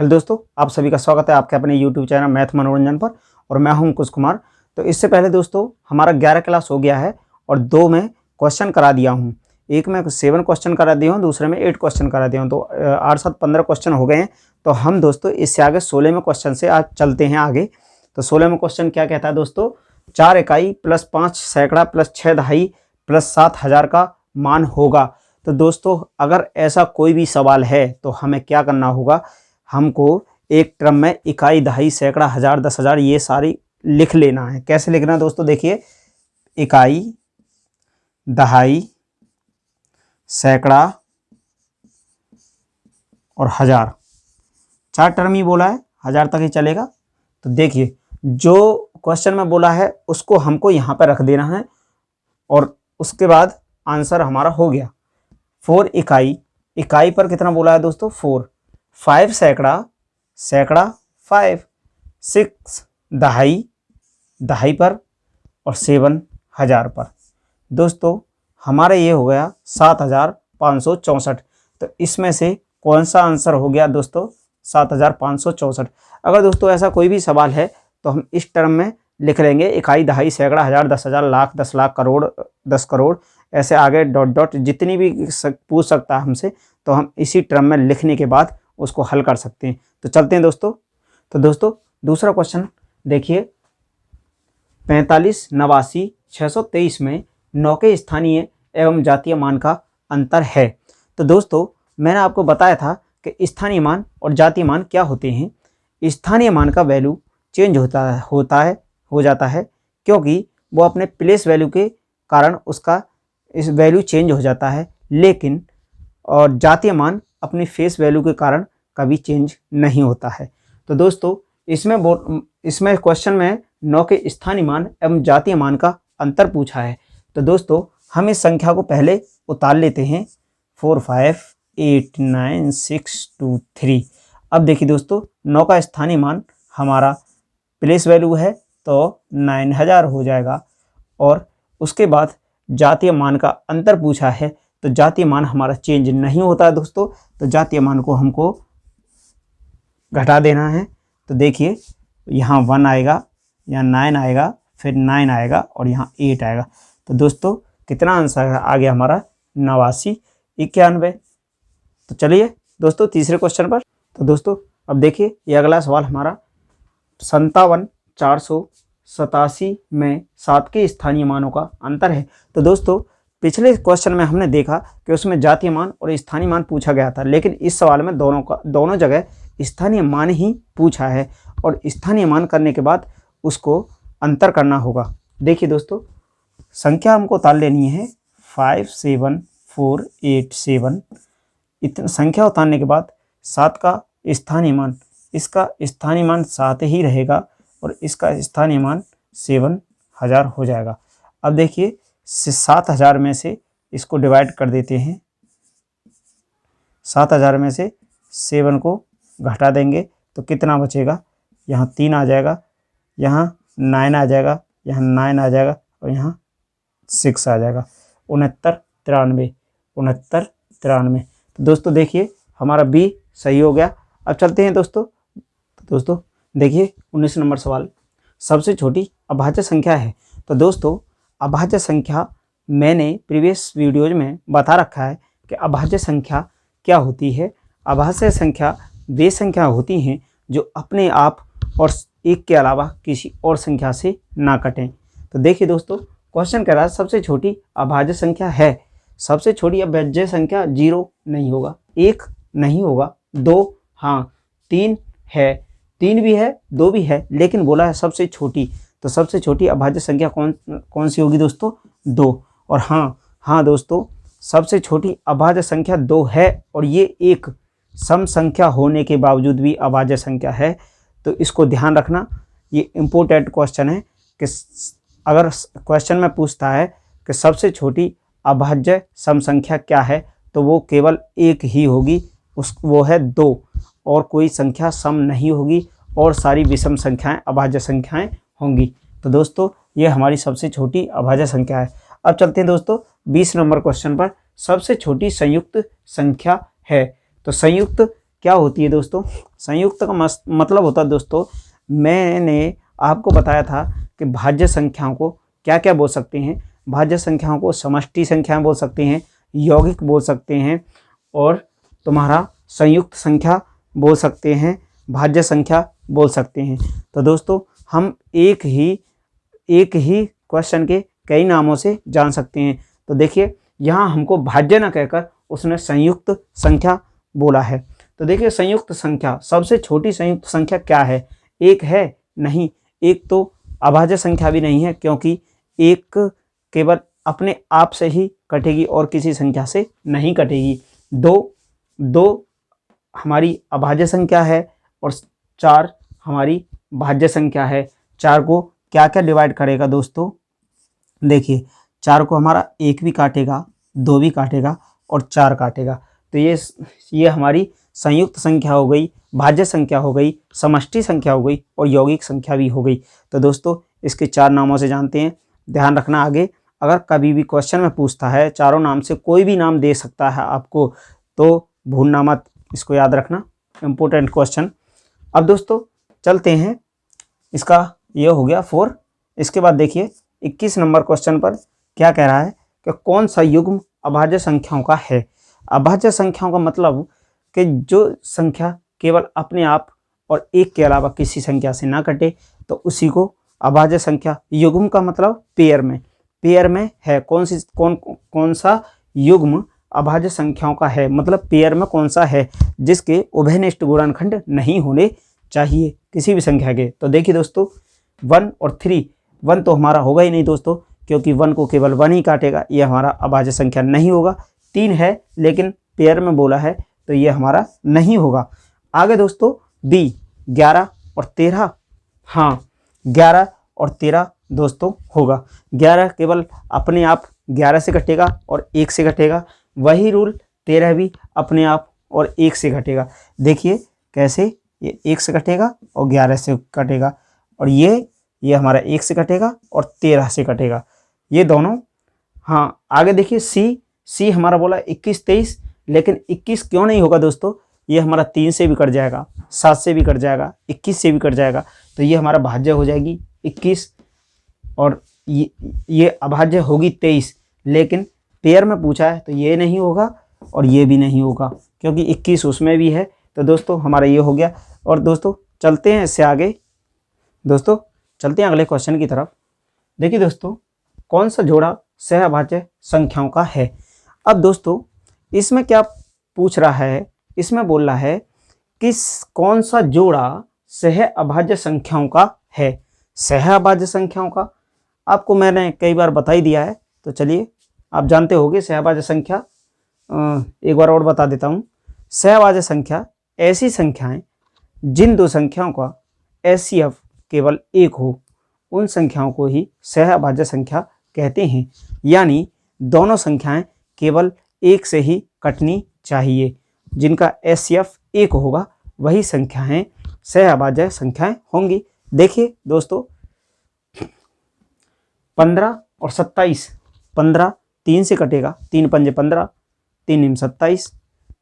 Hello दोस्तों, आप सभी का स्वागत है आपके अपने यूट्यूब चैनल मैथ मनोरंजन पर। और मैं हूं कुश कुमार। तो इससे पहले दोस्तों हमारा 11 क्लास हो गया है और 2 में क्वेश्चन करा दिया हूं। एक में 7 क्वेश्चन करा दिया हूं, दूसरे में 8 क्वेश्चन करा दिया हूं। तो 8 7 15 क्वेश्चन हो गए हैं। तो हम दोस्तों इससे आगे 16 में क्वेश्चन से आज चलते हैं आगे। तो 16 में क्वेश्चन क्या कहता है दोस्तों, 4 इकाई प्लस 5 सैकड़ा प्लस 6 दहाई प्लस 7,000 का मान होगा। तो दोस्तों अगर ऐसा कोई भी सवाल है तो हमें क्या करना होगा, हमको एक क्रम में इकाई दहाई सैकड़ा हजार 10,000 ये सारी लिख लेना है। कैसे लिखना है दोस्तों, देखिए इकाई दहाई सैकड़ा और हजार, 4 टर्म ही बोला है, हजार तक ही चलेगा। तो देखिए जो क्वेश्चन में बोला है उसको हमको यहाँ पर रख देना है और उसके बाद आंसर हमारा हो गया। 4 इकाई, इकाई पर कितना बोला है दोस्तों 4, 5 सैकड़ा, सैकड़ा 5, 6 दहाई, दहाई पर और 7 हजार पर। दोस्तों हमारा ये हो गया 7,564। तो इसमें से कौन सा आंसर हो गया दोस्तों 7,564। अगर दोस्तों ऐसा कोई भी सवाल है तो हम इस टर्म में लिख लेंगे, इकाई दहाई सैकड़ा हजार 10,000 लाख 10 लाख करोड़ 10 करोड़, ऐसे आगे डॉट डॉट जितनी भी पूछ सकता है हमसे, तो हम इसी टर्म में लिखने के बाद उसको हल कर सकते हैं। तो चलते हैं दोस्तों। तो दोस्तों दूसरा क्वेश्चन देखिए, 45 89 623 में 9 के स्थानीय एवं जातीय मान का अंतर है। तो दोस्तों मैंने आपको बताया था कि स्थानीय मान और जातीय मान क्या होते हैं। स्थानीय मान का वैल्यू चेंज हो जाता है क्योंकि वो अपने प्लेस वैल्यू के कारण उसका इस वैल्यू चेंज हो जाता है, लेकिन और जातीय मान अपनी फेस वैल्यू के कारण कभी चेंज नहीं होता है। तो दोस्तों इसमें क्वेश्चन में 9 के स्थानीय मान एवं जातीय मान का अंतर पूछा है। तो दोस्तों हम इस संख्या को पहले उतार लेते हैं, 4 5 8 9 6 2 3। अब देखिए दोस्तों 9 का स्थानीय मान हमारा प्लेस वैल्यू है तो 9,000 हो जाएगा। और उसके बाद जातीय मान का अंतर पूछा है, तो जातीय मान हमारा चेंज नहीं होता है दोस्तों। तो जातीय मान को हमको घटा देना है। तो देखिए यहाँ 1 आएगा, यहाँ 9 आएगा, फिर 9 आएगा और यहाँ 8 आएगा। तो दोस्तों कितना आंसर आ गया हमारा 89 91। तो चलिए दोस्तों तीसरे क्वेश्चन पर। तो दोस्तों अब देखिए ये अगला सवाल हमारा 57 487 में 7 के स्थानीय मानों का अंतर है। तो दोस्तों पिछले क्वेश्चन में हमने देखा कि उसमें जातीय मान और स्थानीय मान पूछा गया था, लेकिन इस सवाल में दोनों जगह स्थानीय मान ही पूछा है और स्थानीय मान करने के बाद उसको अंतर करना होगा। देखिए दोस्तों संख्या हमको उतार लेनी है 5 7 4 8 7। इतना संख्या उतारने के बाद 7 का स्थानीय मान, इसका स्थानीय मान 7 ही रहेगा और इसका स्थानीय मान 7,000 हो जाएगा। अब देखिए 7,000 में से इसको डिवाइड कर देते हैं, 7,000 में से 7 को घटा देंगे तो कितना बचेगा, यहाँ 3 आ जाएगा, यहाँ 9 आ जाएगा, यहाँ 9 आ जाएगा और यहाँ 6 आ जाएगा। 69 93। तो दोस्तों देखिए हमारा बी सही हो गया। अब चलते हैं दोस्तों। तो दोस्तों देखिए 19 नंबर सवाल, सबसे छोटी अभाज्य संख्या है। तो दोस्तों अभाज्य संख्या मैंने प्रीवियस वीडियोज में बता रखा है कि अभाज्य संख्या क्या होती है। अभाज्य संख्या वे संख्या होती हैं जो अपने आप और एक के अलावा किसी और संख्या से ना कटें। तो देखिए दोस्तों क्वेश्चन कह रहा है सबसे छोटी अभाज्य संख्या है। सबसे छोटी अभाज्य संख्या 0 नहीं होगा, 1 नहीं होगा, 2 हाँ, 3 है, 3 भी है, 2 भी है, लेकिन बोला है सबसे छोटी। तो सबसे छोटी अभाज्य संख्या कौन सी होगी दोस्तों, 2। और हाँ दोस्तों सबसे छोटी अभाज्य संख्या 2 है और ये एक सम संख्या होने के बावजूद भी अभाज्य संख्या है। तो इसको ध्यान रखना, ये इम्पोर्टेंट क्वेश्चन है कि अगर क्वेश्चन में पूछता है कि सबसे छोटी अभाज्य सम संख्या क्या है, तो वो केवल एक ही होगी, वो है 2, और कोई संख्या सम नहीं होगी और सारी विषम संख्याएं अभाज्य संख्याएं होंगी। तो दोस्तों ये हमारी सबसे छोटी अभाज्य संख्या है। अब चलते हैं दोस्तों 20 नंबर क्वेश्चन पर, सबसे छोटी संयुक्त संख्या है। तो संयुक्त क्या होती है दोस्तों? संयुक्त का मतलब होता है दोस्तों, मैंने आपको बताया था कि भाज्य संख्याओं को क्या क्या बोल सकते हैं। भाज्य संख्याओं को समष्टि संख्याएं बोल सकते हैं, यौगिक बोल सकते हैं, और तुम्हारा संयुक्त संख्या बोल सकते हैं, भाज्य संख्या बोल सकते हैं। तो दोस्तों हम एक ही क्वेश्चन के कई नामों से जान सकते हैं। तो देखिए यहाँ हमको भाज्य न कहकर उसने संयुक्त संख्या बोला है। तो देखिए संयुक्त संख्या, सबसे छोटी संयुक्त संख्या क्या है? एक है? नहीं, एक तो अभाज्य संख्या भी नहीं है, क्योंकि एक केवल अपने आप से ही कटेगी और किसी संख्या से नहीं कटेगी। दो हमारी अभाज्य संख्या है और 4 हमारी भाज्य संख्या है। 4 को क्या क्या डिवाइड करेगा दोस्तों? देखिए 4 को हमारा 1 भी काटेगा, 2 भी काटेगा और 4 काटेगा। तो ये हमारी संयुक्त संख्या हो गई, भाज्य संख्या हो गई, समष्टि संख्या हो गई और यौगिक संख्या भी हो गई। तो दोस्तों इसके 4 नामों से जानते हैं। ध्यान रखना, आगे अगर कभी भी क्वेश्चन में पूछता है चारों नाम से कोई भी नाम दे सकता है आपको, तो भूलना मत, इसको याद रखना, इम्पोर्टेंट क्वेश्चन। अब दोस्तों चलते हैं, इसका ये हो गया 4। इसके बाद देखिए 21 नंबर क्वेश्चन पर क्या कह रहा है कि कौन सा युग्म अभाज्य संख्याओं का है। अभाज्य संख्याओं का मतलब कि जो संख्या केवल अपने आप और एक के अलावा किसी संख्या से ना कटे, तो उसी को अभाज्य संख्या। युग्म का मतलब पेयर में है। कौन सा युग्म अभाज्य संख्याओं का है, मतलब पेयर में कौन सा है जिसके उभयनिष्ठ गुणनखंड नहीं होने चाहिए किसी भी संख्या के। तो देखिए दोस्तों 1 और 3, 1 तो हमारा होगा ही नहीं दोस्तों, क्योंकि 1 को केवल 1 ही काटेगा, ये हमारा अभाज्य संख्या नहीं होगा। 3 है लेकिन पेयर में बोला है, तो ये हमारा नहीं होगा। आगे दोस्तों बी 11 और 13, हाँ 11 और 13 दोस्तों होगा। 11 केवल अपने आप 11 से घटेगा और 1 से घटेगा, वही रूल 13 भी अपने आप और 1 से घटेगा। देखिए कैसे, ये 1 से घटेगा और 11 से घटेगा, और ये हमारा 1 से घटेगा और 13 से घटेगा, ये दोनों। हाँ आगे देखिए सी हमारा बोला 21 23, लेकिन 21 क्यों नहीं होगा दोस्तों? ये हमारा 3 से भी कट जाएगा, 7 से भी कट जाएगा, 21 से भी कट जाएगा, तो ये हमारा भाज्य हो जाएगी 21, और ये अभाज्य होगी 23। लेकिन पेयर में पूछा है तो ये नहीं होगा और ये भी नहीं होगा, क्योंकि 21 उसमें भी है। तो दोस्तों हमारा ये हो गया। और दोस्तों चलते हैं इससे आगे, दोस्तों चलते हैं अगले क्वेश्चन की तरफ। देखिए दोस्तों कौन सा जोड़ा सहअभाज्य संख्याओं का है। अब दोस्तों इसमें क्या पूछ रहा है, इसमें बोल रहा है कि कौन सा जोड़ा सहअभाज्य संख्याओं का है। सहअभाज्य संख्याओं का आपको मैंने कई बार बता ही दिया है, तो चलिए आप जानते होंगे सहअभाज्य संख्या। एक बार और बता देता हूँ। सहअभाज्य संख्या ऐसी संख्याएं जिन दो संख्याओं का HCF केवल 1 हो, उन संख्याओं को ही सहअभाज्य संख्या कहते हैं। यानी दोनों संख्याएं केवल 1 से ही कटनी चाहिए, जिनका HCF 1 होगा वही संख्याएं सहअभाज्य संख्याएं होंगी। देखिए दोस्तों 15 और 27, 15 3 से कटेगा, 3 पंजे 15, 3 निम 27,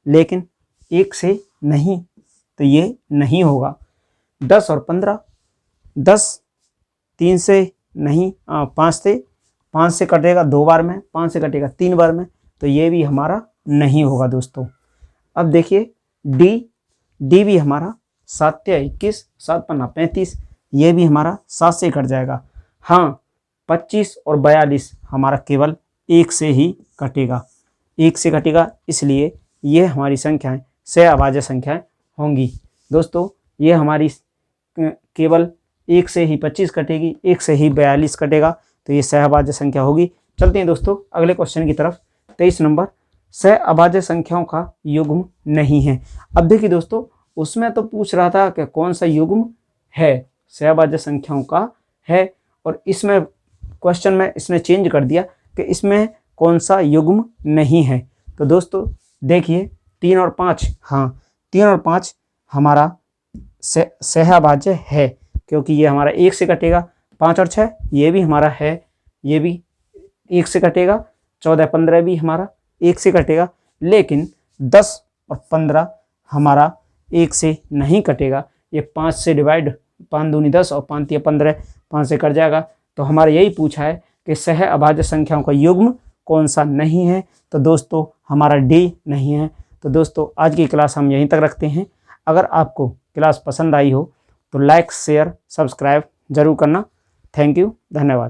लेकिन 1 से नहीं, तो ये नहीं होगा। 10 और 15, 10 3 से नहीं, 5 से कटेगा 2 बार में, 5 से कटेगा 3 बार में, तो ये भी हमारा नहीं होगा दोस्तों। अब देखिए डी भी हमारा 7 या 21, 7 पन्ना 35, ये भी हमारा 7 से कट जाएगा। हाँ 25 और 42 हमारा केवल 1 से ही कटेगा, 1 से कटेगा, इसलिए ये हमारी संख्याएं सहअभाज्य संख्याएं होंगी। दोस्तों ये हमारी केवल 1 से ही 25 कटेगी, 1 से ही 42 कटेगा, तो ये सहअभाज्य संख्या होगी। चलते हैं दोस्तों अगले क्वेश्चन की तरफ। 23 नंबर, सहअभाज्य संख्याओं का युग्म नहीं है। अब देखिए दोस्तों उसमें तो पूछ रहा था कि कौन सा युग्म है, सहअभाज्य संख्याओं का है, और इसमें क्वेश्चन में इसने चेंज कर दिया कि इसमें कौन सा युग्म नहीं है। तो दोस्तों देखिए 3 और 5, हाँ 3 और 5 हमारा सहअभाज्य है, क्योंकि ये हमारा 1 से कटेगा। 5 और 6 ये भी हमारा है, ये भी 1 से कटेगा। 14 15 भी हमारा 1 से कटेगा, लेकिन 10 और 15 हमारा 1 से नहीं कटेगा, ये 5 से डिवाइड, 5 दूनी 10 और 5 तिया 15, 5 से कट जाएगा। तो हमारा यही पूछा है कि सह अभाज्य संख्याओं का युग्म कौन सा नहीं है। तो दोस्तों हमारा डी नहीं है। तो दोस्तों आज की क्लास हम यहीं तक रखते हैं। अगर आपको क्लास पसंद आई हो तो लाइक शेयर सब्सक्राइब जरूर करना। थैंक यू, धन्यवाद।